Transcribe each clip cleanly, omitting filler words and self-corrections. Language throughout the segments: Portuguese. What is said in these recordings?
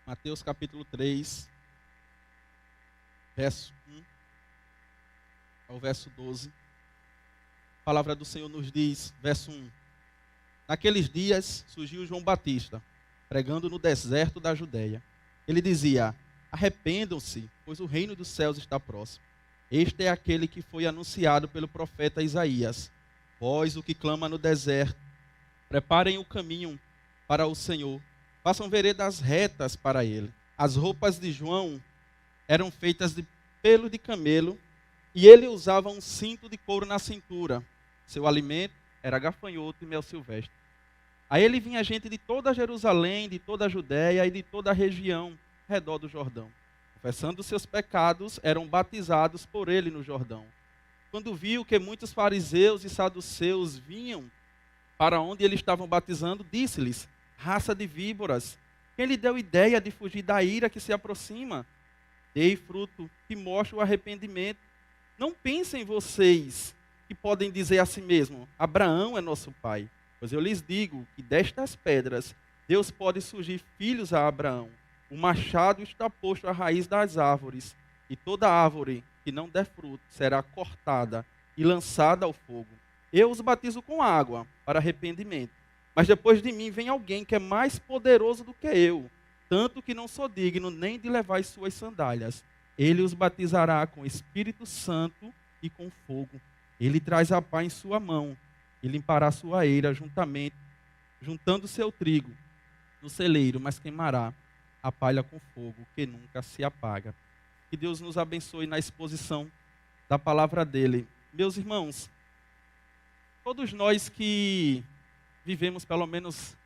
Mateus capítulo 3, verso 1 ao verso 12. A palavra do Senhor nos diz, verso 1. Naqueles dias surgiu João Batista, pregando no deserto da Judeia. Ele dizia: arrependam-se, pois o reino dos céus está próximo. Este é aquele que foi anunciado pelo profeta Isaías. Vós, o que clama no deserto, preparem o caminho para o Senhor, façam veredas retas para ele. As roupas de João eram feitas de pelo de camelo, e ele usava um cinto de couro na cintura. Seu alimento era gafanhoto e mel silvestre. A ele vinha gente de toda Jerusalém, de toda a Judéia e de toda a região ao redor do Jordão. Confessando seus pecados, eram batizados por ele no Jordão. Quando viu que muitos fariseus e saduceus vinham para onde eles estavam batizando, disse-lhes: raça de víboras, quem lhe deu ideia de fugir da ira que se aproxima? Dei fruto que mostre o arrependimento. Não pensem vocês que podem dizer a si mesmo: Abraão é nosso pai. Pois eu lhes digo que destas pedras Deus pode surgir filhos a Abraão. O machado está posto à raiz das árvores, e toda árvore que não der fruto será cortada e lançada ao fogo. Eu os batizo com água para arrependimento, mas depois de mim vem alguém que é mais poderoso do que eu, tanto que não sou digno nem de levar as suas sandálias. Ele os batizará com Espírito Santo e com fogo. Ele traz a pá em sua mão e limpará sua eira juntando seu trigo no celeiro, mas queimará a palha com fogo, que nunca se apaga. Que Deus nos abençoe na exposição da palavra dele. Meus irmãos, todos nós que vivemos pelo menos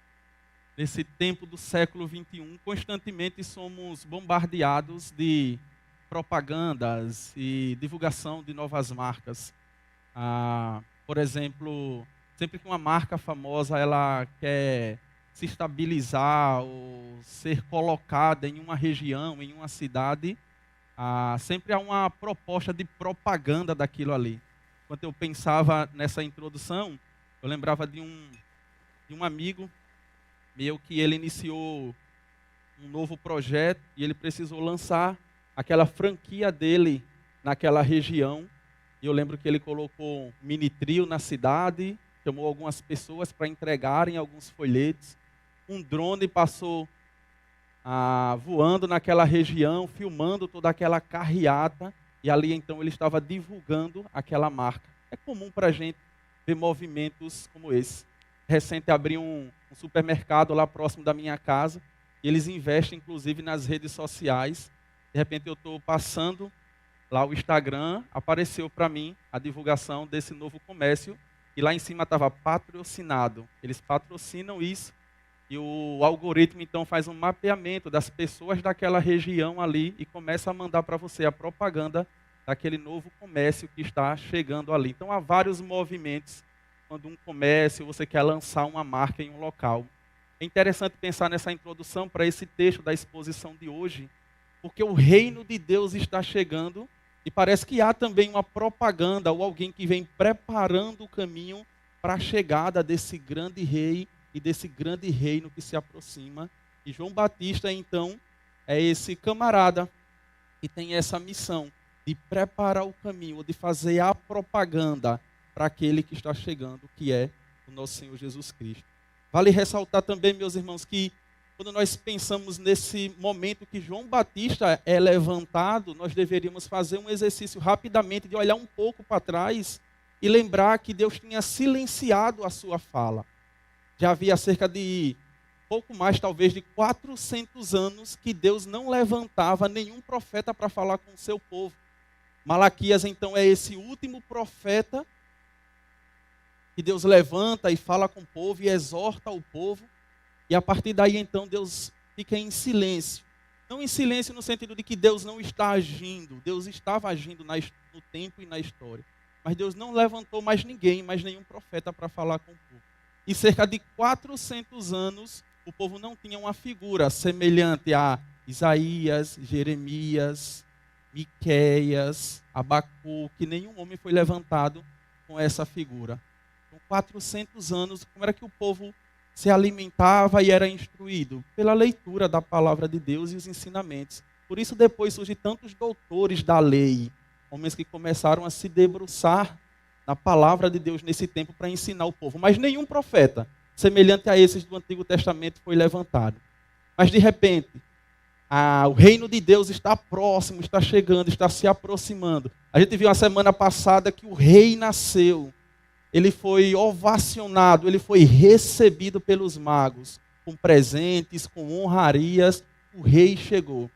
nesse tempo do século XXI, constantemente somos bombardeados de propagandas e divulgação de novas marcas. Por exemplo, sempre que uma marca famosa ela quer se estabilizar ou ser colocada em uma região, em uma cidade, sempre há uma proposta de propaganda daquilo ali. Quando eu pensava nessa introdução, eu lembrava de um amigo meu que ele iniciou um novo projeto e ele precisou lançar aquela franquia dele naquela região. E eu lembro que ele colocou um mini trio na cidade, chamou algumas pessoas para entregarem alguns folhetos. Um drone passou voando naquela região, filmando toda aquela carreata. E ali então ele estava divulgando aquela marca. É comum para a gente ver movimentos como esse. Recente abri um supermercado lá próximo da minha casa. E eles investem inclusive nas redes sociais. De repente eu estou passando lá o Instagram, apareceu para mim a divulgação desse novo comércio. E lá em cima estava patrocinado. Eles patrocinam isso. E o algoritmo, então, faz um mapeamento das pessoas daquela região ali e começa a mandar para você a propaganda daquele novo comércio que está chegando ali. Então, há vários movimentos quando um comércio, você quer lançar uma marca em um local. É interessante pensar nessa introdução para esse texto da exposição de hoje, porque o reino de Deus está chegando e parece que há também uma propaganda ou alguém que vem preparando o caminho para a chegada desse grande rei e desse grande reino que se aproxima. E João Batista, então, é esse camarada que tem essa missão de preparar o caminho, de fazer a propaganda para aquele que está chegando, que é o nosso Senhor Jesus Cristo. Vale ressaltar também, meus irmãos, que quando nós pensamos nesse momento que João Batista é levantado, nós deveríamos fazer um exercício rapidamente de olhar um pouco para trás e lembrar que Deus tinha silenciado a sua fala. Já havia cerca de pouco mais, talvez, de 400 anos que Deus não levantava nenhum profeta para falar com o seu povo. Malaquias, então, é esse último profeta que Deus levanta e fala com o povo e exorta o povo. E a partir daí, então, Deus fica em silêncio. Não em silêncio no sentido de que Deus não está agindo. Deus estava agindo no tempo e na história. Mas Deus não levantou mais ninguém, mais nenhum profeta para falar com o povo. E cerca de 400 anos, o povo não tinha uma figura semelhante a Isaías, Jeremias, Miqueias, Abacuque. Nenhum homem foi levantado com essa figura. Com 400 anos, como era que o povo se alimentava e era instruído? Pela leitura da palavra de Deus e os ensinamentos. Por isso depois surgem tantos doutores da lei, homens que começaram a se debruçar na palavra de Deus nesse tempo para ensinar o povo. Mas nenhum profeta semelhante a esses do Antigo Testamento foi levantado. Mas de repente, o reino de Deus está próximo, está chegando, está se aproximando. A gente viu a semana passada que o rei nasceu. Ele foi ovacionado, ele foi recebido pelos magos, com presentes, com honrarias. O rei chegou.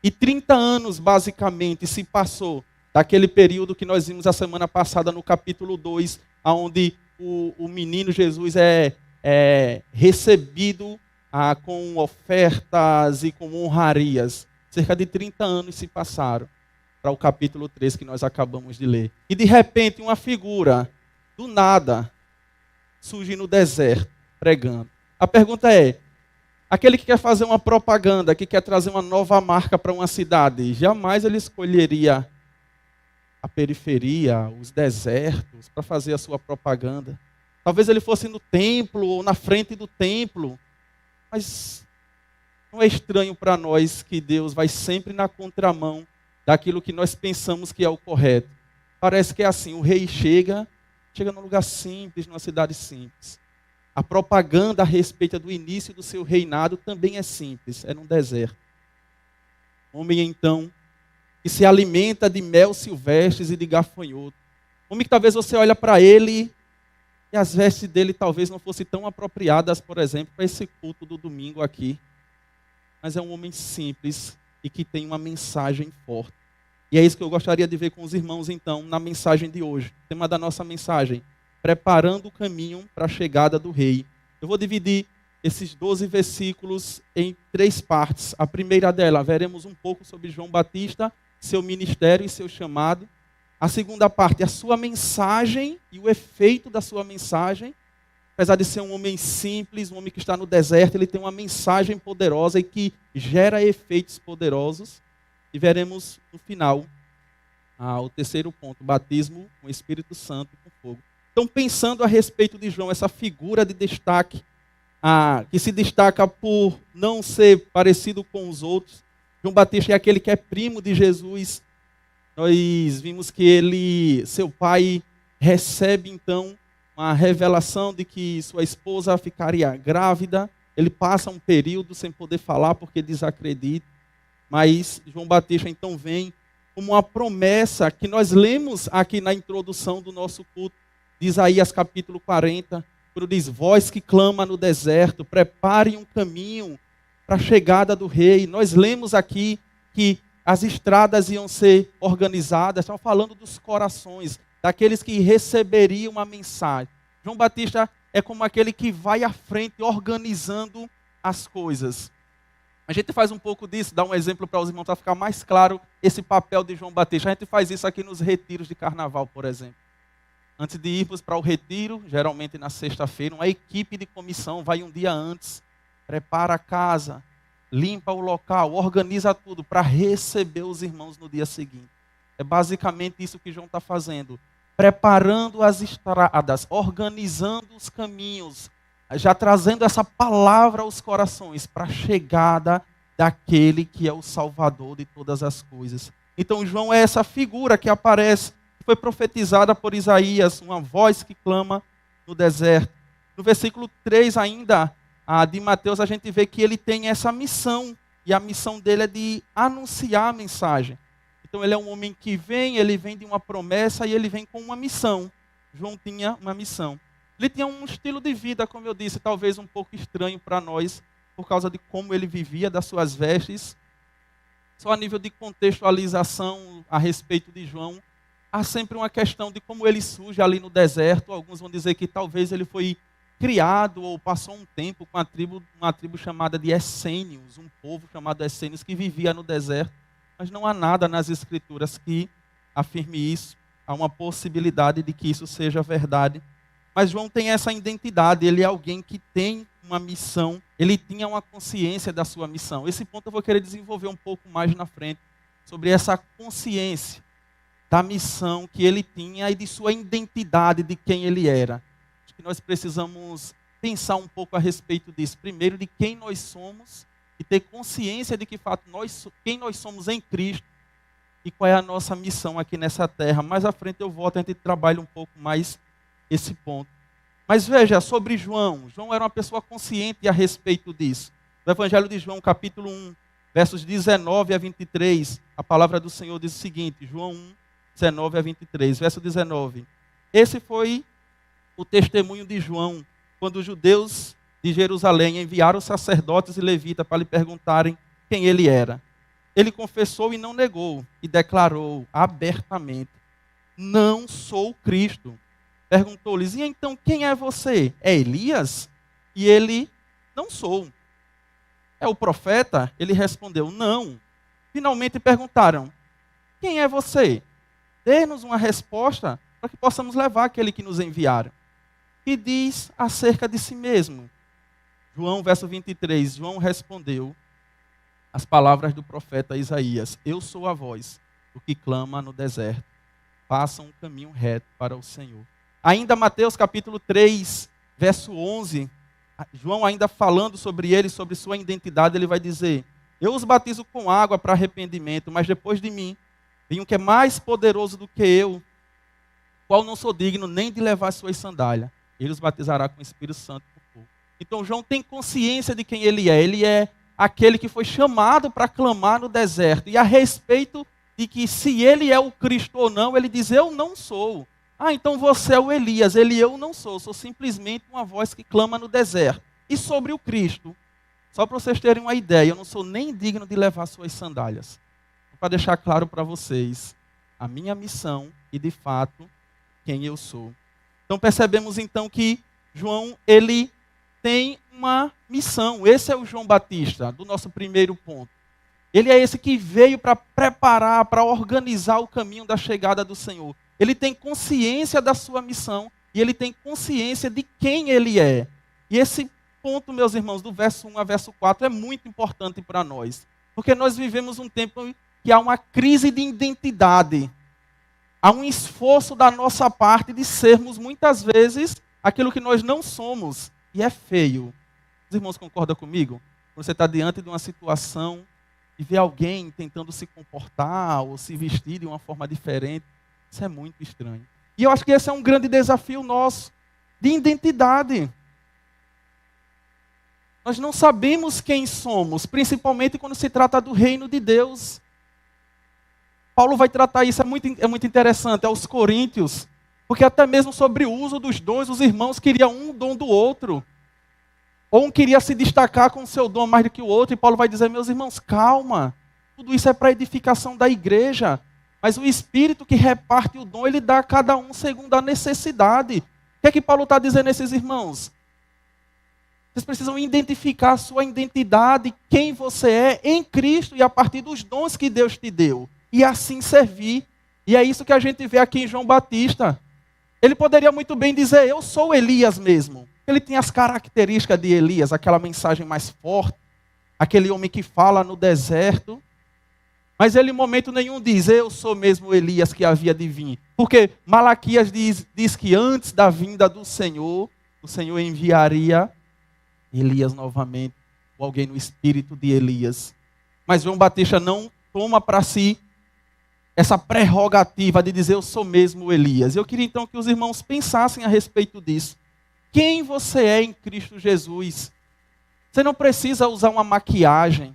E 30 anos, basicamente, se passou daquele período que nós vimos a semana passada no capítulo 2, onde o menino Jesus é recebido com ofertas e com honrarias. Cerca de 30 anos se passaram para o capítulo 3 que nós acabamos de ler. E de repente uma figura, do nada, surge no deserto, pregando. A pergunta é, aquele que quer fazer uma propaganda, que quer trazer uma nova marca para uma cidade, jamais ele escolheria a periferia, os desertos, para fazer a sua propaganda. Talvez ele fosse no templo ou na frente do templo, mas não é estranho para nós que Deus vai sempre na contramão daquilo que nós pensamos que é o correto. Parece que é assim, o rei chega num lugar simples, numa cidade simples. A propaganda a respeito do início do seu reinado também é simples, é num deserto. Homem, então, que se alimenta de mel silvestres e de gafanhoto. Homem que talvez você olha para ele e as vestes dele talvez não fossem tão apropriadas, por exemplo, para esse culto do domingo aqui. Mas é um homem simples e que tem uma mensagem forte. E é isso que eu gostaria de ver com os irmãos, então, na mensagem de hoje. O tema da nossa mensagem, preparando o caminho para a chegada do rei. Eu vou dividir esses 12 versículos em 3 partes. A primeira dela, veremos um pouco sobre João Batista, seu ministério e seu chamado. A segunda parte, a sua mensagem e o efeito da sua mensagem. Apesar de ser um homem simples, um homem que está no deserto, ele tem uma mensagem poderosa e que gera efeitos poderosos. E veremos no final o terceiro ponto, batismo com o Espírito Santo e com fogo. Então, pensando a respeito de João, essa figura de destaque, que se destaca por não ser parecido com os outros. João Batista é aquele que é primo de Jesus. Nós vimos que seu pai recebe então uma revelação de que sua esposa ficaria grávida. Ele passa um período sem poder falar porque desacredita. Mas João Batista então vem como uma promessa que nós lemos aqui na introdução do nosso culto, de Isaías capítulo 40, quando diz, vós que clama no deserto, preparem um caminho para a chegada do rei. Nós lemos aqui que as estradas iam ser organizadas, estão falando dos corações, daqueles que receberiam a mensagem. João Batista é como aquele que vai à frente organizando as coisas. A gente faz um pouco disso, dá um exemplo para os irmãos, para ficar mais claro esse papel de João Batista. A gente faz isso aqui nos retiros de carnaval, por exemplo. Antes de irmos para o retiro, geralmente na sexta-feira, uma equipe de comissão vai um dia antes, prepara a casa, limpa o local, organiza tudo para receber os irmãos no dia seguinte. É basicamente isso que João está fazendo. Preparando as estradas, organizando os caminhos, já trazendo essa palavra aos corações para a chegada daquele que é o Salvador de todas as coisas. Então João é essa figura que aparece, que foi profetizada por Isaías, uma voz que clama no deserto. No versículo 3 ainda, de Mateus, a gente vê que ele tem essa missão, e a missão dele é de anunciar a mensagem. Então ele é um homem que ele vem de uma promessa e ele vem com uma missão. João tinha uma missão. Ele tinha um estilo de vida, como eu disse, talvez um pouco estranho para nós, por causa de como ele vivia, das suas vestes. Só a nível de contextualização a respeito de João, há sempre uma questão de como ele surge ali no deserto. Alguns vão dizer que talvez ele foi criado ou passou um tempo com uma tribo chamada de essênios, um povo chamado essênios que vivia no deserto. Mas não há nada nas Escrituras que afirme isso. Há uma possibilidade de que isso seja verdade. Mas João tem essa identidade, ele é alguém que tem uma missão, ele tinha uma consciência da sua missão. Esse ponto eu vou querer desenvolver um pouco mais na frente, sobre essa consciência da missão que ele tinha e de sua identidade, de quem ele era. Acho que nós precisamos pensar um pouco a respeito disso. Primeiro, de quem nós somos e ter consciência de que, fato, quem nós somos em Cristo e qual é a nossa missão aqui nessa terra. Mais à frente eu volto, a gente trabalha um pouco mais esse ponto. Mas veja, sobre João. João era uma pessoa consciente a respeito disso. No Evangelho de João, capítulo 1, versos 19 a 23, a palavra do Senhor diz o seguinte, João 1, 19 a 23, verso 19. Esse foi o testemunho de João, quando os judeus de Jerusalém enviaram os sacerdotes e levitas para lhe perguntarem quem ele era. Ele confessou e não negou, e declarou abertamente, não sou Cristo. Perguntou-lhes, e então quem é você? É Elias? E ele, não sou. É o profeta? Ele respondeu, não. Finalmente perguntaram, quem é você? Dê-nos uma resposta para que possamos levar aquele que nos enviaram. E diz acerca de si mesmo. João, verso 23, João respondeu as palavras do profeta Isaías. Eu sou a voz do que clama no deserto. Façam um caminho reto para o Senhor. Ainda Mateus capítulo 3, verso 11. João ainda falando sobre ele, sobre sua identidade, ele vai dizer, eu os batizo com água para arrependimento, mas depois de mim, vem um que é mais poderoso do que eu, qual não sou digno nem de levar suas sandálias. Ele os batizará com o Espírito Santo por fogo. Então João tem consciência de quem ele é. Ele é aquele que foi chamado para clamar no deserto. E a respeito de que se ele é o Cristo ou não, ele diz, eu não sou. Ah, então você é o Elias. Eu não sou. Sou simplesmente uma voz que clama no deserto. E sobre o Cristo, só para vocês terem uma ideia, eu não sou nem digno de levar suas sandálias. Para deixar claro para vocês a minha missão e, de fato, quem eu sou. Então percebemos então que João, ele tem uma missão. Esse é o João Batista, do nosso primeiro ponto. Ele é esse que veio para preparar, para organizar o caminho da chegada do Senhor. Ele tem consciência da sua missão e ele tem consciência de quem ele é. E esse ponto, meus irmãos, do verso 1 a verso 4 é muito importante para nós. Porque nós vivemos um tempo que há uma crise de identidade. Há um esforço da nossa parte de sermos, muitas vezes, aquilo que nós não somos. E é feio. Os irmãos concordam comigo? Quando você está diante de uma situação e vê alguém tentando se comportar ou se vestir de uma forma diferente, isso é muito estranho. E eu acho que esse é um grande desafio nosso, de identidade. Nós não sabemos quem somos, principalmente quando se trata do reino de Deus. Paulo vai tratar isso, é muito interessante, aos Coríntios, porque até mesmo sobre o uso dos dons, os irmãos queriam um dom do outro. Ou um queria se destacar com o seu dom mais do que o outro, e Paulo vai dizer, meus irmãos, calma, tudo isso é para a edificação da igreja, mas o Espírito que reparte o dom, ele dá a cada um segundo a necessidade. O que é que Paulo está dizendo a esses irmãos? Vocês precisam identificar a sua identidade, quem você é em Cristo e a partir dos dons que Deus te deu. E assim servir. E é isso que a gente vê aqui em João Batista. Ele poderia muito bem dizer, eu sou Elias mesmo. Ele tem as características de Elias, aquela mensagem mais forte, aquele homem que fala no deserto. Mas ele em momento nenhum diz, eu sou mesmo Elias que havia de vir. Porque Malaquias diz que antes da vinda do Senhor, o Senhor enviaria Elias novamente, ou alguém no espírito de Elias. Mas João Batista não toma para si essa prerrogativa de dizer eu sou mesmo Elias. Eu queria então que os irmãos pensassem a respeito disso. Quem você é em Cristo Jesus? Você não precisa usar uma maquiagem.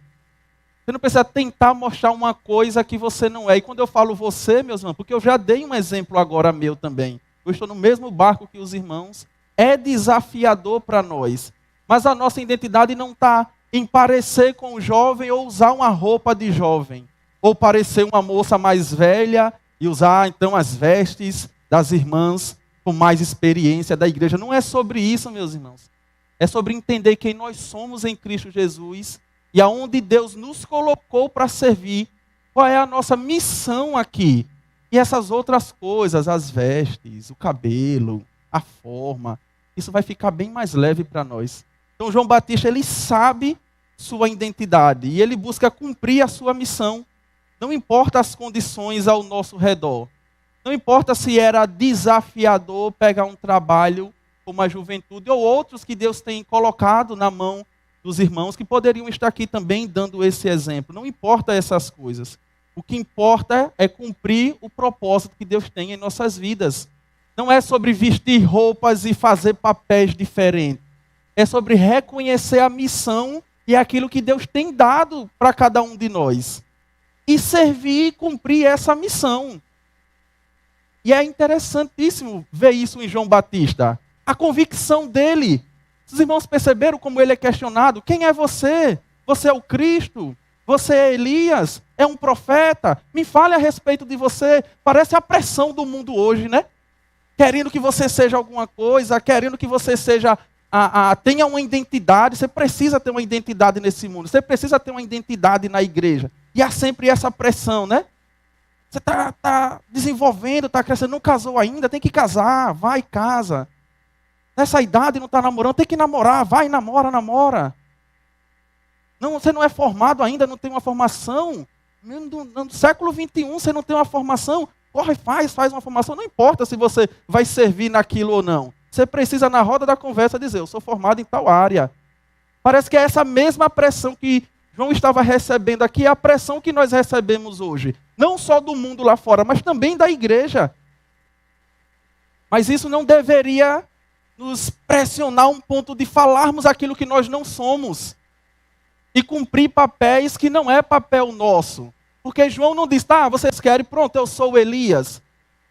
Você não precisa tentar mostrar uma coisa que você não é. E quando eu falo você, meus irmãos, porque eu já dei um exemplo agora meu também. Eu estou no mesmo barco que os irmãos. É desafiador para nós. Mas a nossa identidade não está em parecer com o jovem ou usar uma roupa de jovem. Ou parecer uma moça mais velha e usar então as vestes das irmãs com mais experiência da igreja. Não é sobre isso, meus irmãos. É sobre entender quem nós somos em Cristo Jesus e aonde Deus nos colocou para servir. Qual é a nossa missão aqui? E essas outras coisas, as vestes, o cabelo, a forma, isso vai ficar bem mais leve para nós. Então João Batista, ele sabe sua identidade e ele busca cumprir a sua missão. Não importa as condições ao nosso redor. Não importa se era desafiador pegar um trabalho como a juventude, ou outros que Deus tem colocado na mão dos irmãos, que poderiam estar aqui também dando esse exemplo. Não importa essas coisas. O que importa é cumprir o propósito que Deus tem em nossas vidas. Não é sobre vestir roupas e fazer papéis diferentes. É sobre reconhecer a missão e aquilo que Deus tem dado para cada um de nós. E servir e cumprir essa missão. E é interessantíssimo ver isso em João Batista. A convicção dele. Os irmãos perceberam como ele é questionado? Quem é você? Você é o Cristo? Você é Elias? É um profeta? Me fale a respeito de você. Parece a pressão do mundo hoje, né? Querendo que você seja alguma coisa, querendo que você seja, tenha uma identidade. Você precisa ter uma identidade nesse mundo. Você precisa ter uma identidade na igreja. E há sempre essa pressão, né? Você está desenvolvendo, está crescendo, não casou ainda, tem que casar, vai, casa. Nessa idade não está namorando, tem que namorar, vai, namora. Não, você não é formado ainda, não tem uma formação. No século XXI você não tem uma formação, corre, faz uma formação. Não importa se você vai servir naquilo ou não. Você precisa, na roda da conversa, dizer, eu sou formado em tal área. Parece que é essa mesma pressão que João estava recebendo aqui, é a pressão que nós recebemos hoje. Não só do mundo lá fora, mas também da igreja. Mas isso não deveria nos pressionar a um ponto de falarmos aquilo que nós não somos. E cumprir papéis que não é papel nosso. Porque João não diz, tá, vocês querem, pronto, eu sou o Elias.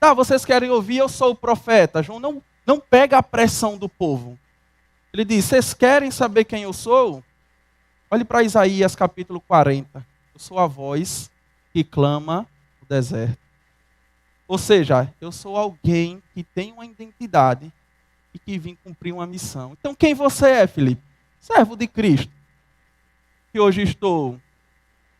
Tá, vocês querem ouvir, eu sou o profeta. João não pega a pressão do povo. Ele diz, vocês querem saber quem eu sou? Olhe para Isaías capítulo 40. Eu sou a voz que clama no deserto. Ou seja, eu sou alguém que tem uma identidade e que vim cumprir uma missão. Então quem você é, Felipe? Servo de Cristo. Que hoje estou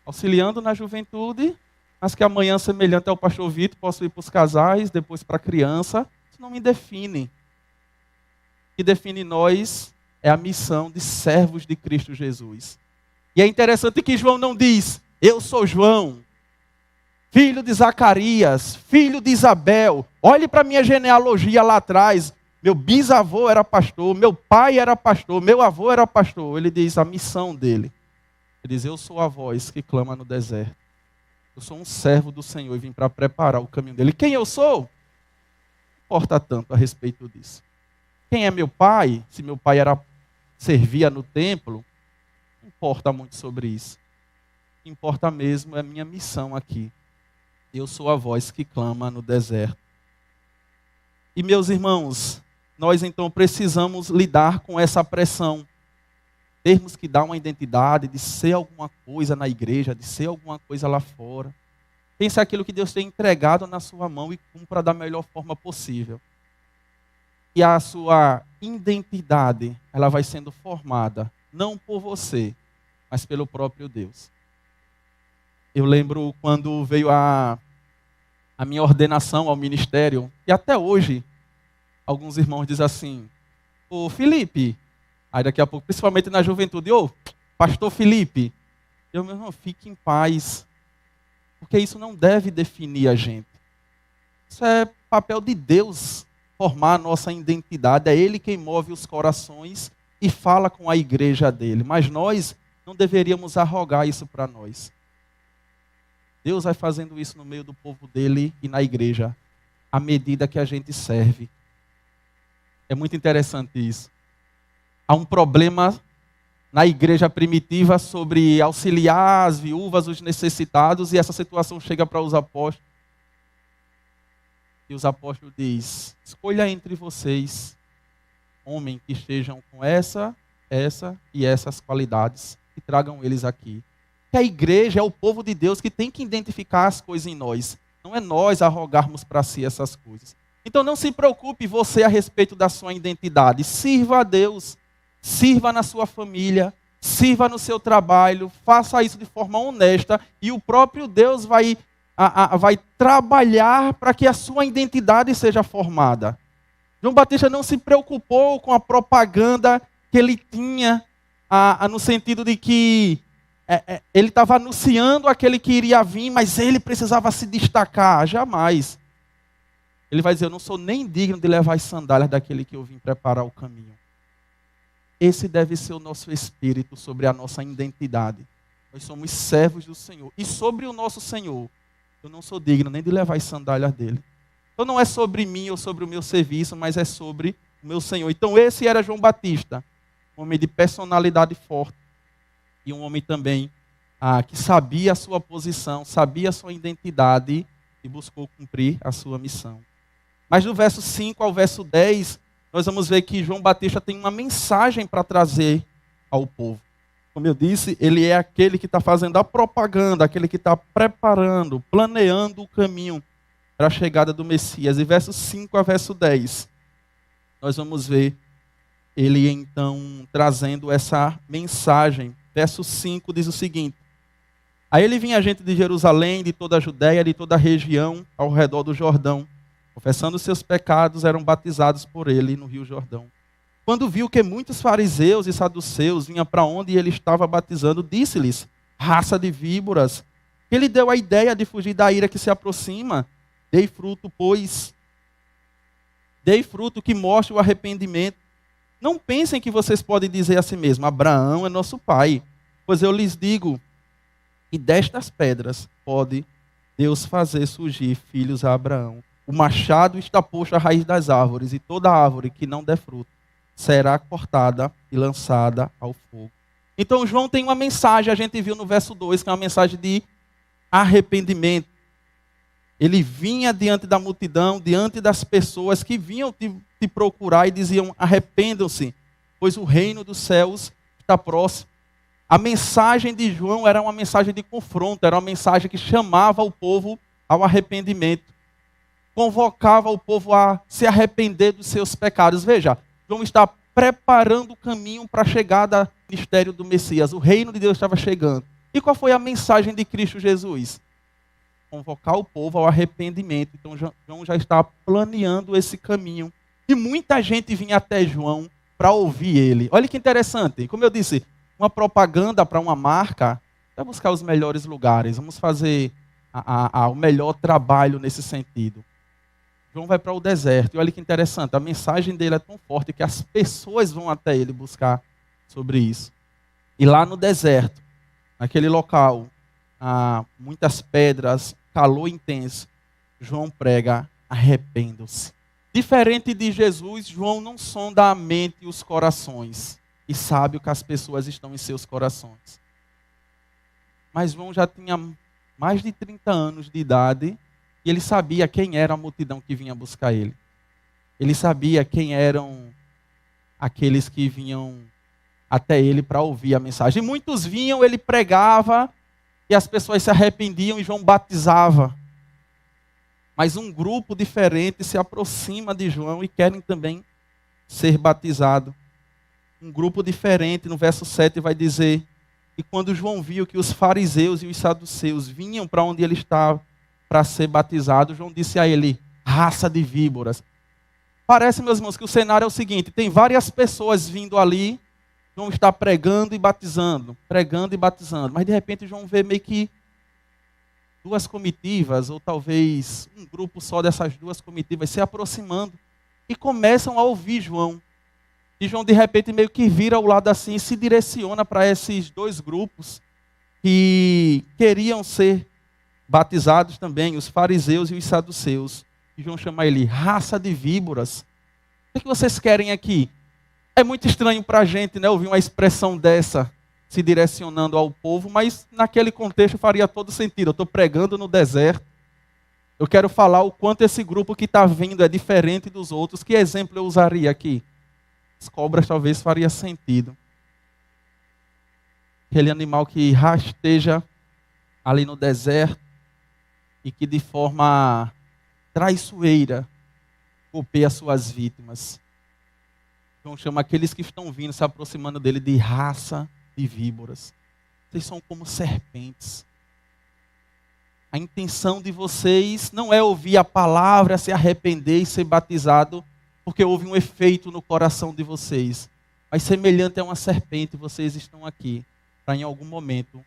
auxiliando na juventude, mas que amanhã, semelhante ao pastor Vitor, posso ir para os casais, depois para a criança. Isso não me define. O que define nós é a missão de servos de Cristo Jesus. E é interessante que João não diz, eu sou João, filho de Zacarias, filho de Isabel. Olhe para a minha genealogia lá atrás. Meu bisavô era pastor, meu pai era pastor, meu avô era pastor. Ele diz a missão dele. Ele diz, eu sou a voz que clama no deserto. Eu sou um servo do Senhor e vim para preparar o caminho dele. Quem eu sou? Não importa tanto a respeito disso. Quem é meu pai? Se meu pai servia no templo, não importa muito sobre isso. O que importa mesmo é a minha missão aqui. Eu sou a voz que clama no deserto. E meus irmãos, nós então precisamos lidar com essa pressão. Termos que dar uma identidade de ser alguma coisa na igreja, de ser alguma coisa lá fora. Pense aquilo que Deus tem entregado na sua mão e cumpra da melhor forma possível. E a sua identidade, ela vai sendo formada, não por você, mas pelo próprio Deus. Eu lembro quando veio a minha ordenação ao ministério, e até hoje, alguns irmãos dizem assim, ô Felipe, aí daqui a pouco, principalmente na juventude, ô pastor Felipe, meu irmão, fique em paz, porque isso não deve definir a gente. Isso é papel de Deus, formar a nossa identidade, é Ele quem move os corações e fala com a igreja dele, mas nós não deveríamos arrogar isso para nós. Deus vai fazendo isso no meio do povo dele e na igreja, à medida que a gente serve. É muito interessante isso. Há um problema na igreja primitiva sobre auxiliar as viúvas, os necessitados, e essa situação chega para os apóstolos. E os apóstolos dizem, escolha entre vocês, homem que estejam com essa e essas qualidades, e tragam eles aqui. Que a igreja é o povo de Deus que tem que identificar as coisas em nós. Não é nós arrogarmos para si essas coisas. Então não se preocupe você a respeito da sua identidade. Sirva a Deus. Sirva na sua família. Sirva no seu trabalho. Faça isso de forma honesta. E o próprio Deus vai trabalhar para que a sua identidade seja formada. João Batista não se preocupou com a propaganda que ele tinha, no sentido de que ele estava anunciando aquele que iria vir, mas ele precisava se destacar. Jamais. Ele vai dizer: eu não sou nem digno de levar as sandálias daquele que eu vim preparar o caminho. Esse deve ser o nosso espírito sobre a nossa identidade. Nós somos servos do Senhor. E sobre o nosso Senhor, eu não sou digno nem de levar as sandálias dele. Então não é sobre mim ou sobre o meu serviço, mas é sobre o meu Senhor. Então esse era João Batista, um homem de personalidade forte. E um homem também que sabia a sua posição, sabia a sua identidade e buscou cumprir a sua missão. Mas do verso 5 ao verso 10, nós vamos ver que João Batista tem uma mensagem para trazer ao povo. Como eu disse, ele é aquele que está fazendo a propaganda, aquele que está preparando, planeando o caminho para a chegada do Messias. E versos 5 a verso 10, nós vamos ver ele então trazendo essa mensagem. Verso 5 diz o seguinte: aí ele vinha gente de Jerusalém, de toda a Judéia, de toda a região ao redor do Jordão, confessando seus pecados, eram batizados por ele no rio Jordão. Quando viu que muitos fariseus e saduceus vinham para onde ele estava batizando, disse-lhes: raça de víboras, que lhe deu a ideia de fugir da ira que se aproxima. Dei fruto, pois. Dei fruto que mostre o arrependimento. Não pensem que vocês podem dizer a si mesmos: Abraão é nosso pai. Pois eu lhes digo que destas pedras pode Deus fazer surgir filhos a Abraão. O machado está posto à raiz das árvores, e toda árvore que não der fruto será cortada e lançada ao fogo. Então João tem uma mensagem, a gente viu no verso 2, que é uma mensagem de arrependimento. Ele vinha diante da multidão, diante das pessoas que vinham te procurar e diziam: arrependam-se, pois o reino dos céus está próximo. A mensagem de João era uma mensagem de confronto, era uma mensagem que chamava o povo ao arrependimento, convocava o povo a se arrepender dos seus pecados. Veja, João está preparando o caminho para a chegada do ministério do Messias. O reino de Deus estava chegando. E qual foi a mensagem de Cristo Jesus? Convocar o povo ao arrependimento. Então João já está planeando esse caminho. E muita gente vinha até João para ouvir ele. Olha que interessante. Como eu disse, uma propaganda para uma marca vai buscar os melhores lugares. Vamos fazer o melhor trabalho nesse sentido. João vai para o deserto. E olha que interessante, a mensagem dele é tão forte que as pessoas vão até ele buscar sobre isso. E lá no deserto, naquele local, muitas pedras, calor intenso, João prega: arrependam-se. Diferente de Jesus, João não sonda a mente e os corações e sabe o que as pessoas estão em seus corações. Mas João já tinha mais de 30 anos de idade e ele sabia quem era a multidão que vinha buscar ele. Ele sabia quem eram aqueles que vinham até ele para ouvir a mensagem. E muitos vinham, ele pregava e as pessoas se arrependiam e João batizava. Mas um grupo diferente se aproxima de João e querem também ser batizado. Um grupo diferente, no verso 7 vai dizer: e quando João viu que os fariseus e os saduceus vinham para onde ele estava para ser batizado, João disse a ele: raça de víboras. Parece, meus irmãos, que o cenário é o seguinte: tem várias pessoas vindo ali, João está pregando e batizando, mas de repente João vê meio que duas comitivas, ou talvez um grupo só dessas duas comitivas se aproximando e começam a ouvir João. E João de repente meio que vira ao lado assim e se direciona para esses dois grupos que queriam ser batizados também, os fariseus e os saduceus. E João chama ele: raça de víboras. O que vocês querem aqui? É muito estranho para a gente, né, ouvir uma expressão dessa se direcionando ao povo, mas naquele contexto faria todo sentido. Eu estou pregando no deserto. Eu quero falar o quanto esse grupo que está vindo é diferente dos outros. Que exemplo eu usaria aqui? As cobras talvez faria sentido. Aquele animal que rasteja ali no deserto e que de forma traiçoeira golpeia suas vítimas. João chama aqueles que estão vindo, se aproximando dele, de raça de víboras. Vocês são como serpentes. A intenção de vocês não é ouvir a palavra, se arrepender e ser batizado, porque houve um efeito no coração de vocês. Mas semelhante a uma serpente, vocês estão aqui para em algum momento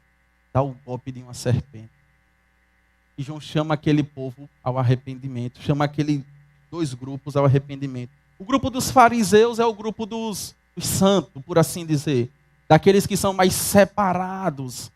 dar o golpe de uma serpente. E João chama aquele povo ao arrependimento, chama aquele dois grupos ao arrependimento. O grupo dos fariseus é o grupo dos santos, por assim dizer. Daqueles que são mais separados.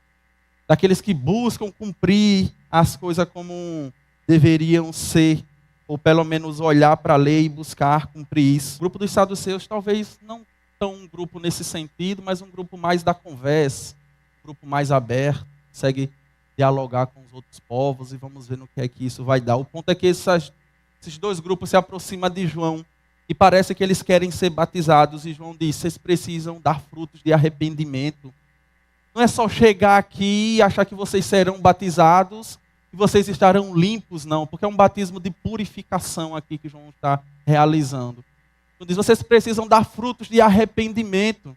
Daqueles que buscam cumprir as coisas como deveriam ser. Ou pelo menos olhar para a lei e buscar cumprir isso. O grupo dos saduceus talvez não tão um grupo nesse sentido, mas um grupo mais da conversa. Um grupo mais aberto. Consegue dialogar com os outros povos e vamos ver no que é que isso vai dar. O ponto é que esses dois grupos se aproximam de João e parece que eles querem ser batizados. E João diz, vocês precisam dar frutos de arrependimento. Não é só chegar aqui e achar que vocês serão batizados e vocês estarão limpos, não. Porque é um batismo de purificação aqui que João está realizando. Então diz, vocês precisam dar frutos de arrependimento.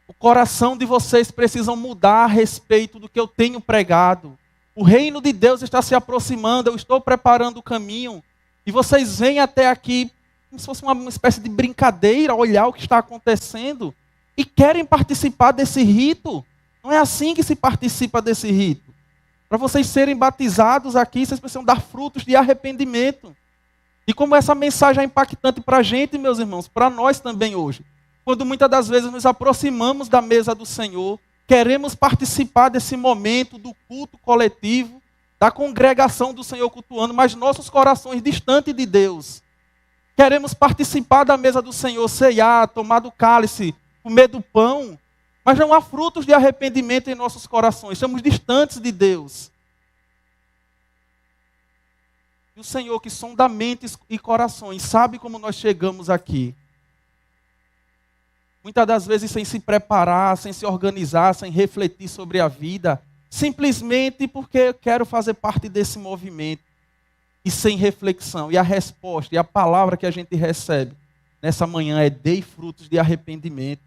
O coração de vocês precisa mudar a respeito do que eu tenho pregado. O reino de Deus está se aproximando, eu estou preparando o caminho. E vocês vêm até aqui como se fosse uma espécie de brincadeira, olhar o que está acontecendo. E querem participar desse rito. Não é assim que se participa desse rito. Para vocês serem batizados aqui, vocês precisam dar frutos de arrependimento. E como essa mensagem é impactante para a gente, meus irmãos, para nós também hoje. Quando muitas das vezes nos aproximamos da mesa do Senhor, queremos participar desse momento do culto coletivo, da congregação do Senhor cultuando, mas nossos corações distantes de Deus. Queremos participar da mesa do Senhor, ceiar, tomar do cálice, comer do pão, mas não há frutos de arrependimento em nossos corações, estamos distantes de Deus. E o Senhor que sonda mentes e corações, sabe como nós chegamos aqui. Muitas das vezes sem se preparar, sem se organizar, sem refletir sobre a vida, simplesmente porque eu quero fazer parte desse movimento. E sem reflexão. E a resposta, e a palavra que a gente recebe nessa manhã é: dei frutos de arrependimento.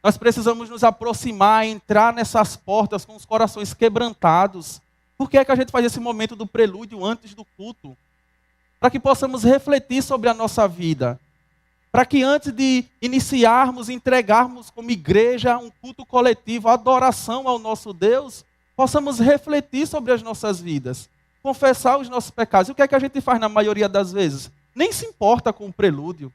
Nós precisamos nos aproximar, entrar nessas portas com os corações quebrantados. Por que é que a gente faz esse momento do prelúdio antes do culto? Para que possamos refletir sobre a nossa vida. Para que antes de iniciarmos, entregarmos como igreja um culto coletivo, a adoração ao nosso Deus, possamos refletir sobre as nossas vidas, confessar os nossos pecados. E o que é que a gente faz na maioria das vezes? Nem se importa com o prelúdio.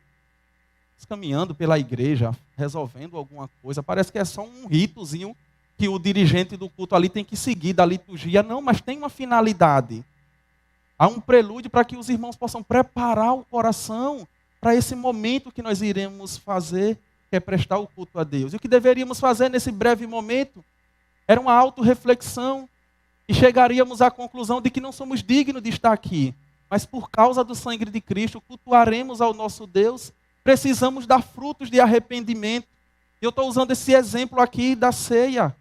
Caminhando pela igreja, resolvendo alguma coisa, parece que é só um ritozinho que o dirigente do culto ali tem que seguir da liturgia. Não, mas tem uma finalidade. Há um prelúdio para que os irmãos possam preparar o coração para esse momento que nós iremos fazer, que é prestar o culto a Deus. E o que deveríamos fazer nesse breve momento era uma autorreflexão e chegaríamos à conclusão de que não somos dignos de estar aqui, mas por causa do sangue de Cristo cultuaremos ao nosso Deus. Precisamos dar frutos de arrependimento. Eu estou usando esse exemplo aqui da ceia,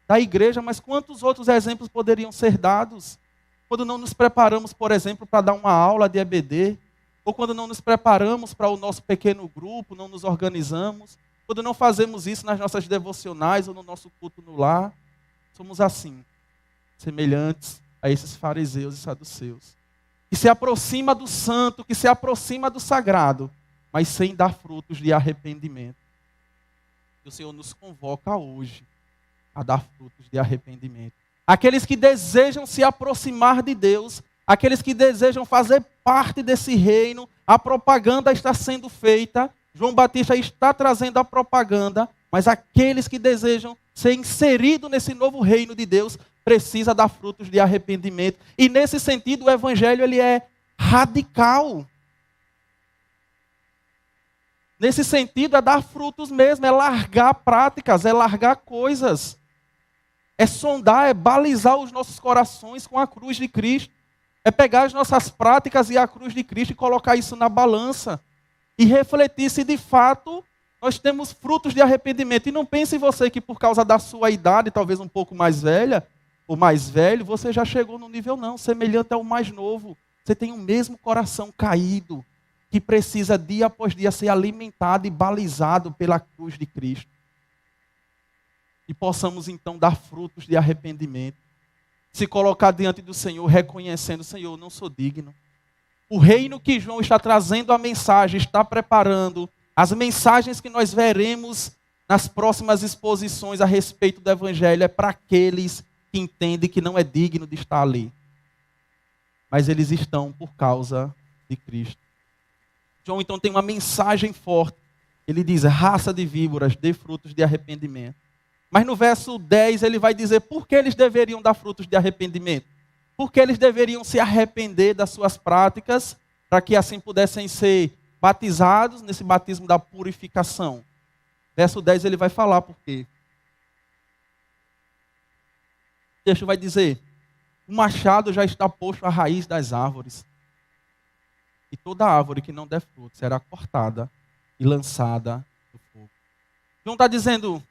da igreja, mas quantos outros exemplos poderiam ser dados? Quando não nos preparamos, por exemplo, para dar uma aula de EBD, ou quando não nos preparamos para o nosso pequeno grupo, não nos organizamos, quando não fazemos isso nas nossas devocionais ou no nosso culto no lar, somos assim, semelhantes a esses fariseus e saduceus, que se aproxima do santo, que se aproxima do sagrado, mas sem dar frutos de arrependimento. E o Senhor nos convoca hoje a dar frutos de arrependimento. Aqueles que desejam se aproximar de Deus, aqueles que desejam fazer parte desse reino, a propaganda está sendo feita, João Batista está trazendo a propaganda, mas aqueles que desejam ser inseridos nesse novo reino de Deus, precisa dar frutos de arrependimento. E nesse sentido o evangelho ele é radical. Nesse sentido é dar frutos mesmo, é largar práticas, é largar coisas. É sondar, é balizar os nossos corações com a cruz de Cristo. É pegar as nossas práticas e a cruz de Cristo e colocar isso na balança. E refletir se de fato nós temos frutos de arrependimento. E não pense você que por causa da sua idade, talvez um pouco mais velha, ou mais velho, você já chegou no nível não, semelhante ao mais novo. Você tem o mesmo coração caído, que precisa dia após dia ser alimentado e balizado pela cruz de Cristo. E possamos então dar frutos de arrependimento. Se colocar diante do Senhor, reconhecendo: Senhor, eu não sou digno. O reino que João está trazendo a mensagem, está preparando as mensagens que nós veremos nas próximas exposições a respeito do Evangelho, é para aqueles que entendem que não é digno de estar ali. Mas eles estão por causa de Cristo. João então tem uma mensagem forte. Ele diz: raça de víboras, dê frutos de arrependimento. Mas no verso 10 ele vai dizer por que eles deveriam dar frutos de arrependimento. Porque eles deveriam se arrepender das suas práticas, para que assim pudessem ser batizados nesse batismo da purificação. Verso 10 ele vai falar por quê. O texto vai dizer: o machado já está posto à raiz das árvores. E toda árvore que não der fruto será cortada e lançada no fogo. João está dizendo: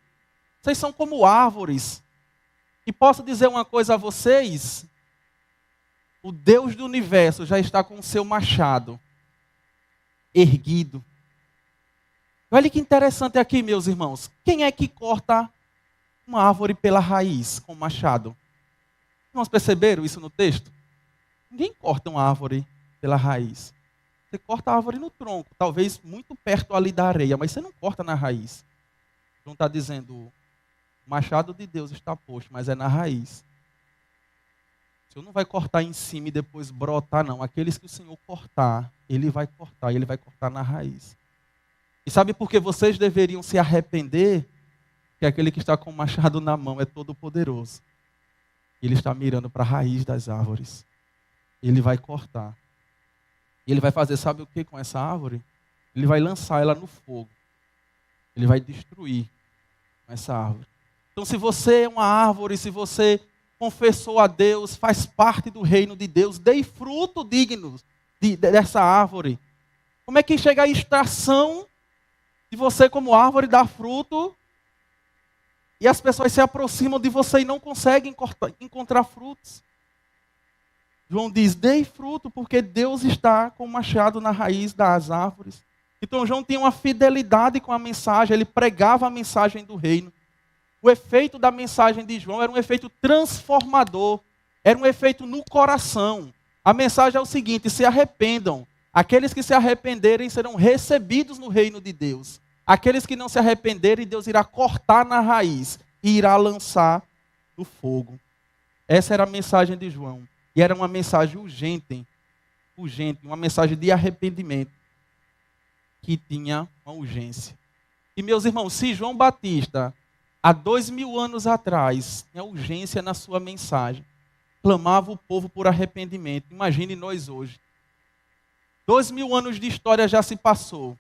vocês são como árvores. E posso dizer uma coisa a vocês: o Deus do universo já está com o seu machado erguido. Olha que interessante aqui, meus irmãos. Quem é que corta uma árvore pela raiz com machado? Irmãos, perceberam isso no texto? Ninguém corta uma árvore pela raiz. Você corta a árvore no tronco, talvez muito perto ali da areia, mas você não corta na raiz. João está dizendo: o machado de Deus está posto, mas é na raiz. O Senhor não vai cortar em cima e depois brotar, não. Aqueles que o Senhor cortar, Ele vai cortar, e Ele vai cortar na raiz. E sabe por que vocês deveriam se arrepender? Que aquele que está com o machado na mão é todo poderoso. Ele está mirando para a raiz das árvores. Ele vai cortar. E ele vai fazer, sabe o que com essa árvore? Ele vai lançar ela no fogo. Ele vai destruir essa árvore. Então, se você é uma árvore, se você confessou a Deus, faz parte do reino de Deus, dê fruto digno dessa árvore. Como é que chega a estação de você como árvore dar fruto e as pessoas se aproximam de você e não conseguem encontrar frutos? João diz: dê fruto, porque Deus está com o machado na raiz das árvores. Então João tinha uma fidelidade com a mensagem, ele pregava a mensagem do reino. O efeito da mensagem de João era um efeito transformador, era um efeito no coração. A mensagem é o seguinte: se arrependam. Aqueles que se arrependerem serão recebidos no reino de Deus. Aqueles que não se arrependerem, Deus irá cortar na raiz e irá lançar no fogo. Essa era a mensagem de João. E era uma mensagem urgente, uma mensagem de arrependimento, que tinha uma urgência. E meus irmãos, se João Batista, há 2000 anos atrás, tinha urgência na sua mensagem, clamava o povo por arrependimento, imagine nós hoje. 2000 anos de história já se passou.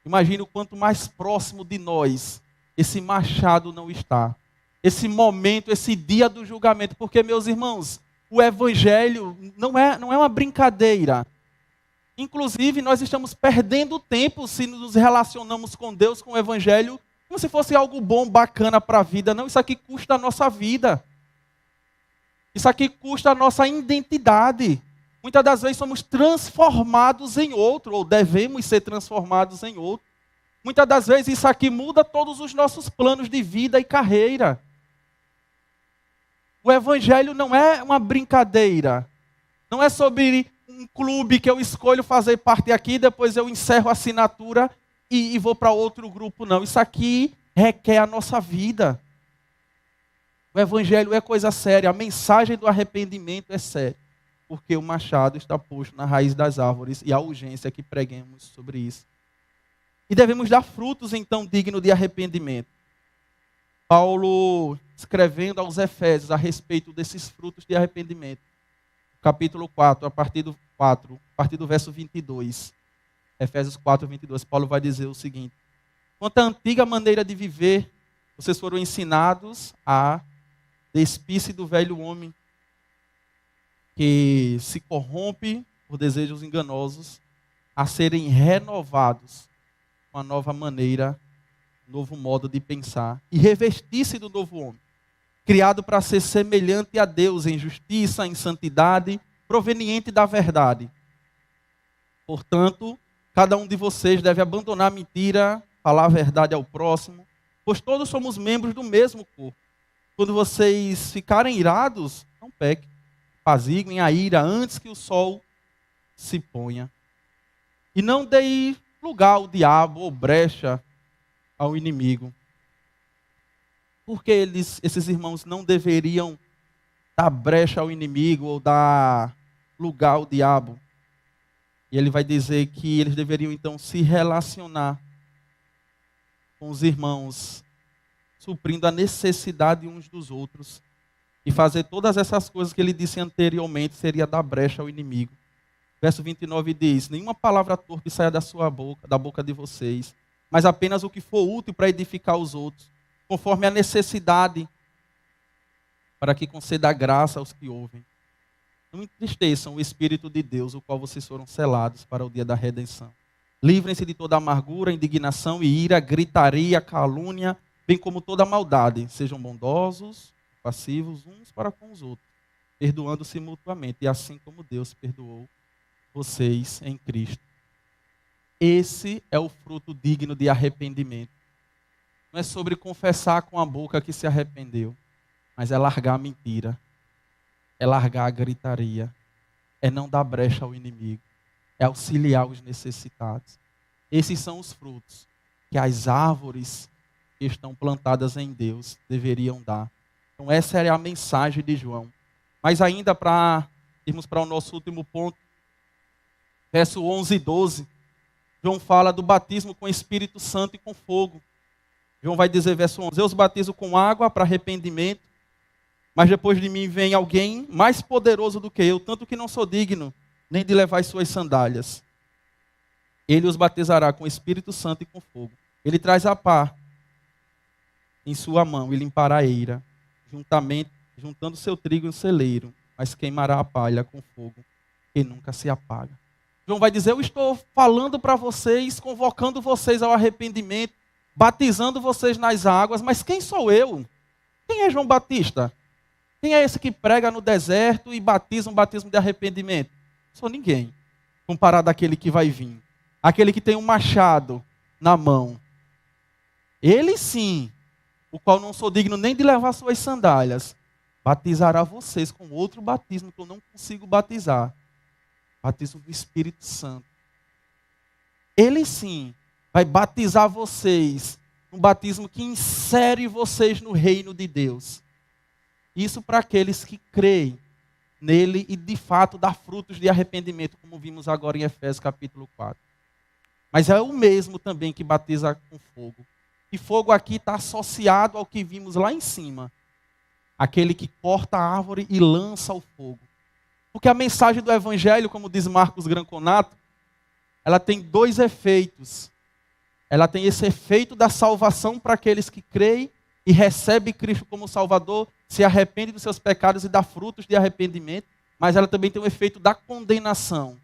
Imagine o quanto mais próximo de nós esse machado não está. Esse momento, esse dia do julgamento. Porque, meus irmãos, o evangelho não é uma brincadeira. Inclusive, nós estamos perdendo tempo se nos relacionamos com Deus, com o evangelho, como se fosse algo bom, bacana para a vida. Não, isso aqui custa a nossa vida. Isso aqui custa a nossa identidade. Muitas das vezes somos transformados em outro, ou devemos ser transformados em outro. Muitas das vezes isso aqui muda todos os nossos planos de vida e carreira. O evangelho não é uma brincadeira. Não é sobre um clube que eu escolho fazer parte aqui, depois eu encerro a assinatura e vou para outro grupo, não. Isso aqui requer a nossa vida. O evangelho é coisa séria, a mensagem do arrependimento é séria. Porque o machado está posto na raiz das árvores e a urgência que preguemos sobre isso. E devemos dar frutos, então, dignos de arrependimento. Paulo, escrevendo aos Efésios a respeito desses frutos de arrependimento, capítulo 4, a partir do verso 22. Efésios 4, 22, Paulo vai dizer o seguinte: quanto à antiga maneira de viver, vocês foram ensinados a despir-se do velho homem, que se corrompe por desejos enganosos, a serem renovados com uma nova maneira, novo modo de pensar, e revestir-se do novo homem, criado para ser semelhante a Deus em justiça, em santidade, proveniente da verdade. Portanto, cada um de vocês deve abandonar a mentira, falar a verdade ao próximo, pois todos somos membros do mesmo corpo. Quando vocês ficarem irados, não pequem. Apaziguem a ira antes que o sol se ponha. E não deem lugar ao diabo ou brecha ao inimigo. Porque esses irmãos não deveriam dar brecha ao inimigo ou dar lugar ao diabo? E ele vai dizer que eles deveriam então se relacionar com os irmãos, suprindo a necessidade uns dos outros. E fazer todas essas coisas que ele disse anteriormente seria dar brecha ao inimigo. Verso 29 diz: nenhuma palavra torpe saia da boca de vocês, mas apenas o que for útil para edificar os outros, conforme a necessidade, para que conceda graça aos que ouvem. Não entristeçam o Espírito de Deus, o qual vocês foram selados para o dia da redenção. Livrem-se de toda amargura, indignação e ira, gritaria, calúnia, bem como toda maldade. Sejam bondosos, passivos uns para com os outros, perdoando-se mutuamente, e assim como Deus perdoou vocês em Cristo. Esse é o fruto digno de arrependimento. Não é sobre confessar com a boca que se arrependeu, mas é largar a mentira, é largar a gritaria, é não dar brecha ao inimigo, é auxiliar os necessitados. Esses são os frutos que as árvores que estão plantadas em Deus deveriam dar. Então essa é a mensagem de João. Mas ainda para irmos para o nosso último ponto, verso 11 e 12, João fala do batismo com o Espírito Santo e com fogo. João vai dizer, verso 11, eu os batizo com água para arrependimento, mas depois de mim vem alguém mais poderoso do que eu, tanto que não sou digno nem de levar as suas sandálias. Ele os batizará com o Espírito Santo e com fogo. Ele traz a pá em sua mão e limpará a eira, juntando seu trigo em celeiro, mas queimará a palha com fogo que nunca se apaga. João vai dizer, eu estou falando para vocês, convocando vocês ao arrependimento, batizando vocês nas águas, mas quem sou eu? Quem é João Batista? Quem é esse que prega no deserto e batiza um batismo de arrependimento? Não sou ninguém, comparado àquele que vai vir. Aquele que tem um machado na mão. Ele sim, o qual não sou digno nem de levar suas sandálias, batizará vocês com outro batismo que eu não consigo batizar. Batismo do Espírito Santo. Ele sim vai batizar vocês, um batismo que insere vocês no reino de Deus. Isso para aqueles que creem nele e de fato dá frutos de arrependimento, como vimos agora em Efésios capítulo 4. Mas é o mesmo também que batiza com fogo. E fogo aqui está associado ao que vimos lá em cima. Aquele que corta a árvore e lança o fogo. Porque a mensagem do Evangelho, como diz Marcos Granconato, ela tem dois efeitos. Ela tem esse efeito da salvação para aqueles que creem e recebem Cristo como Salvador, se arrependem dos seus pecados e dá frutos de arrependimento. Mas ela também tem o efeito da condenação.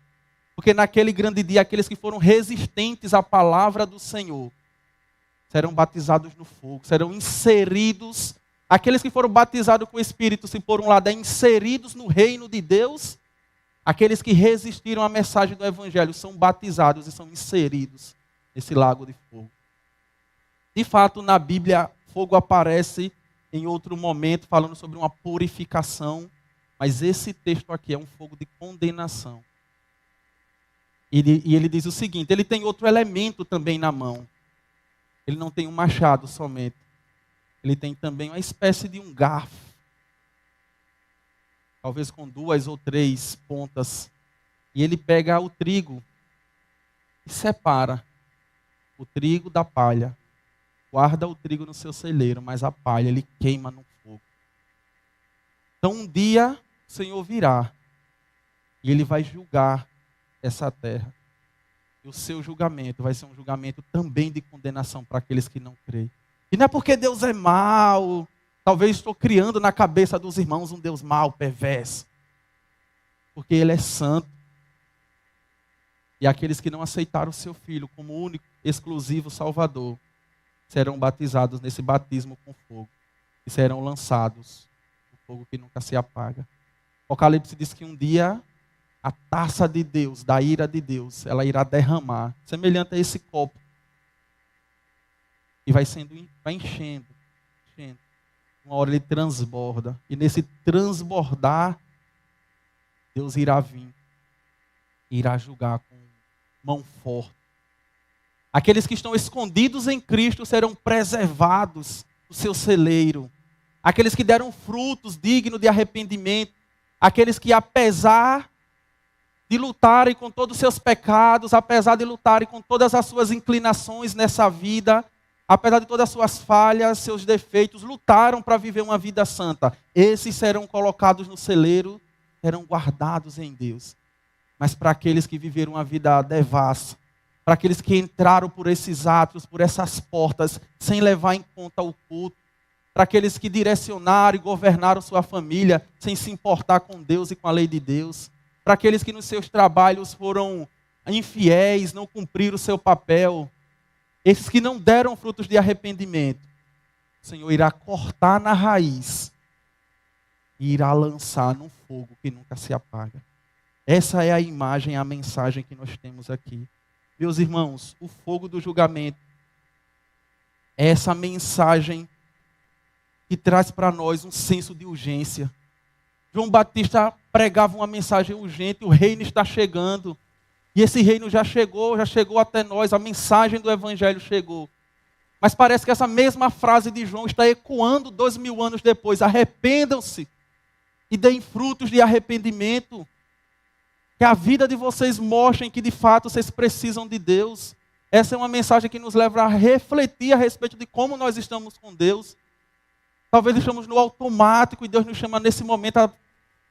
Porque naquele grande dia, aqueles que foram resistentes à palavra do Senhor serão batizados no fogo, serão inseridos. Aqueles que foram batizados com o Espírito, se por um lado, inseridos no reino de Deus. Aqueles que resistiram à mensagem do Evangelho são batizados e são inseridos nesse lago de fogo. De fato, na Bíblia, fogo aparece em outro momento, falando sobre uma purificação. Mas esse texto aqui é um fogo de condenação. E ele diz o seguinte, ele tem outro elemento também na mão. Ele não tem um machado somente. Ele tem também uma espécie de um garfo. Talvez com 2 ou 3 pontas. E ele pega o trigo e separa o trigo da palha. Guarda o trigo no seu celeiro, mas a palha ele queima no fogo. Então um dia o Senhor virá e ele vai julgar essa terra. E o seu julgamento vai ser um julgamento também de condenação para aqueles que não creem. E não é porque Deus é mau. Talvez estou criando na cabeça dos irmãos um Deus mau, perverso. Porque Ele é santo. E aqueles que não aceitaram o seu Filho como único, exclusivo Salvador, serão batizados nesse batismo com fogo. E serão lançados no fogo que nunca se apaga. Apocalipse diz que um dia a taça de Deus, da ira de Deus, ela irá derramar, semelhante a esse copo. E vai enchendo. Uma hora ele transborda. E nesse transbordar, Deus irá vir. Irá julgar com mão forte. Aqueles que estão escondidos em Cristo serão preservados do seu celeiro. Aqueles que deram frutos dignos de arrependimento. Aqueles que, apesar de lutarem com todos os seus pecados, apesar de lutarem com todas as suas inclinações nessa vida, apesar de todas as suas falhas, seus defeitos, lutaram para viver uma vida santa. Esses serão colocados no celeiro, serão guardados em Deus. Mas para aqueles que viveram uma vida devassa, para aqueles que entraram por esses átrios, por essas portas, sem levar em conta o culto, para aqueles que direcionaram e governaram sua família, sem se importar com Deus e com a lei de Deus, para aqueles que nos seus trabalhos foram infiéis, não cumpriram o seu papel, esses que não deram frutos de arrependimento, o Senhor irá cortar na raiz e irá lançar num fogo que nunca se apaga. Essa é a imagem, a mensagem que nós temos aqui. Meus irmãos, o fogo do julgamento é essa mensagem que traz para nós um senso de urgência. João Batista pregava uma mensagem urgente, o reino está chegando. E esse reino já chegou até nós, a mensagem do Evangelho chegou. Mas parece que essa mesma frase de João está ecoando 2000 anos depois. Arrependam-se e deem frutos de arrependimento. Que a vida de vocês mostrem que de fato vocês precisam de Deus. Essa é uma mensagem que nos leva a refletir a respeito de como nós estamos com Deus. Talvez estamos no automático e Deus nos chama nesse momento a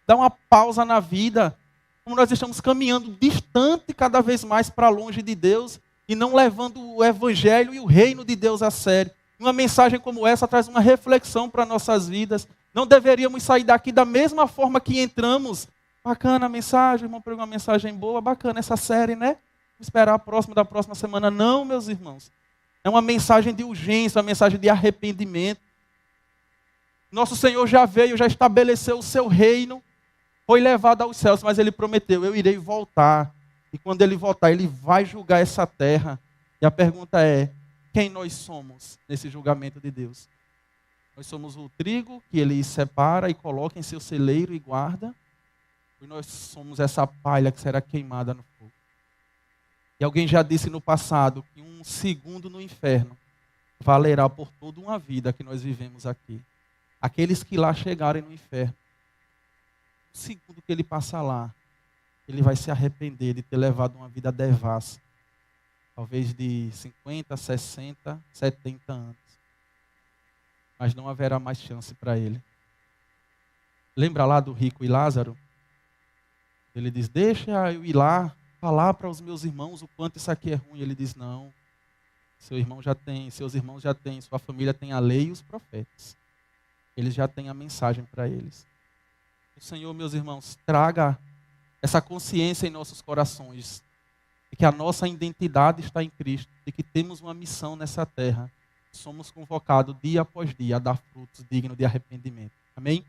dar uma pausa na vida. Como nós estamos caminhando distante cada vez mais para longe de Deus e não levando o Evangelho e o reino de Deus a sério. Uma mensagem como essa traz uma reflexão para nossas vidas. Não deveríamos sair daqui da mesma forma que entramos. Bacana a mensagem, o irmão pregou uma mensagem boa, bacana essa série, né? Vou esperar a próxima da próxima semana. Não, meus irmãos. É uma mensagem de urgência, uma mensagem de arrependimento. Nosso Senhor já veio, já estabeleceu o seu reino, foi levado aos céus, mas Ele prometeu, eu irei voltar. E quando Ele voltar, Ele vai julgar essa terra. E a pergunta é, quem nós somos nesse julgamento de Deus? Nós somos o trigo que Ele separa e coloca em seu celeiro e guarda. E nós somos essa palha que será queimada no fogo. E alguém já disse no passado que um segundo no inferno valerá por toda uma vida que nós vivemos aqui. Aqueles que lá chegarem no inferno, o segundo que ele passar lá, ele vai se arrepender de ter levado uma vida devassa. Talvez de 50, 60, 70 anos. Mas não haverá mais chance para ele. Lembra lá do rico e Lázaro? Ele diz, deixa eu ir lá falar para os meus irmãos o quanto isso aqui é ruim. Ele diz, não, seus irmãos já têm, sua família tem a lei e os profetas. Eles já têm a mensagem para eles. O Senhor, meus irmãos, traga essa consciência em nossos corações, de que a nossa identidade está em Cristo, de que temos uma missão nessa terra. Somos convocados dia após dia a dar frutos dignos de arrependimento. Amém?